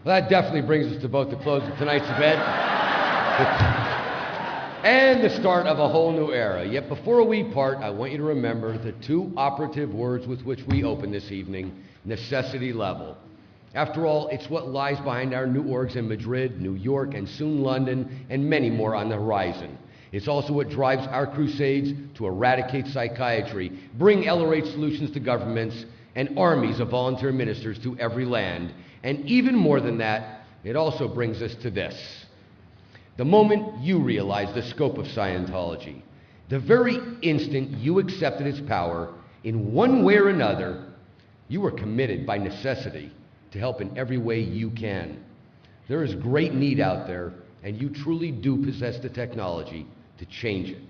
Well, that definitely brings us to both the close of tonight's event and the start of a whole new era. Yet before we part, I want you to remember the two operative words with which we open this evening: necessity level. After all, it's what lies behind our new orgs in Madrid, New York, and soon London, and many more on the horizon. It's also what drives our crusades to eradicate psychiatry, bring LRH solutions to governments, and armies of volunteer ministers to every land. And even more than that, it also brings us to this. The moment you realize the scope of Scientology, the very instant you accepted its power, in one way or another, you were committed by necessity to help in every way you can. There is great need out there, and you truly do possess the technology to change it.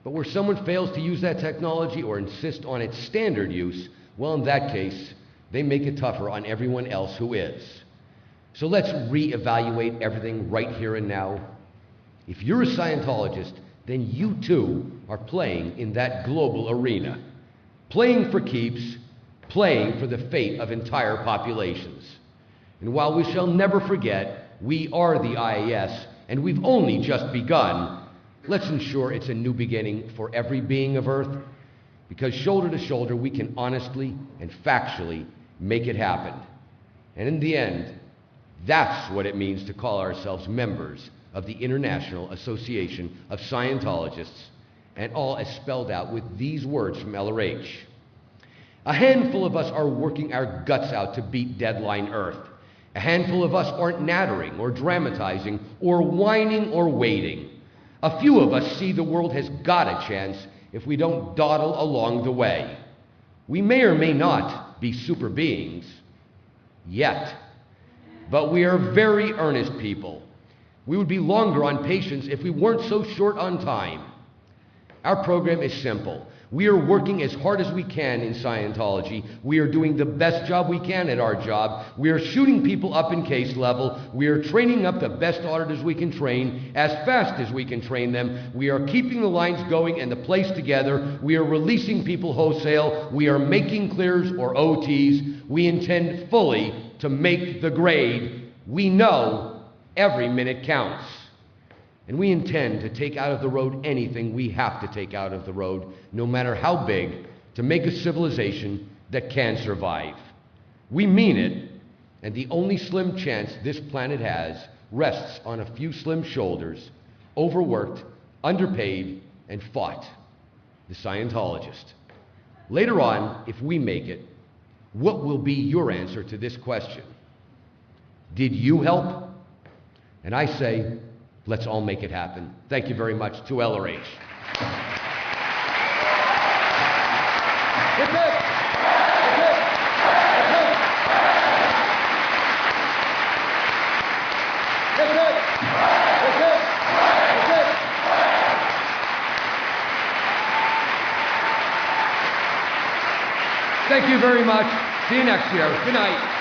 But where someone fails to use that technology or insist on its standard use, well, in that case, they make it tougher on everyone else who is. So let's reevaluate everything right here and now. If you're a Scientologist, then you too are playing in that global arena. Playing for keeps, playing for the fate of entire populations. And while we shall never forget, we are the IAS, and we've only just begun, let's ensure it's a new beginning for every being of Earth, because shoulder to shoulder we can honestly and factually make it happen. And in the end, that's what it means to call ourselves members of the International Association of Scientologists, and all as spelled out with these words from LRH. A handful of us are working our guts out to beat Deadline Earth. A handful of us aren't nattering or dramatizing or whining or waiting. A few of us see the world has got a chance if we don't dawdle along the way. We may or may not be super beings yet, but we are very earnest people. We would be longer on patience if we weren't so short on time. Our program is simple. We are working as hard as we can in Scientology. We are doing the best job we can at our job. We are shooting people up in case level. We are training up the best auditors we can train as fast as we can train them. We are keeping the lines going and the place together. We are releasing people wholesale. We are making clears or OTs. We intend fully to make the grade. We know every minute counts. And we intend to take out of the road anything we have to take out of the road, no matter how big, to make a civilization that can survive. We mean it, and the only slim chance this planet has rests on a few slim shoulders, overworked, underpaid, and fought. The Scientologist. Later on, if we make it, what will be your answer to this question? Did you help? And I say, let's all make it happen. Thank you very much to LRH. Hip, hip. Hip, hip. Hip, hip. Hip, hip. Hip, hip. Hip, hip. Thank you very much. See you next year. Good night.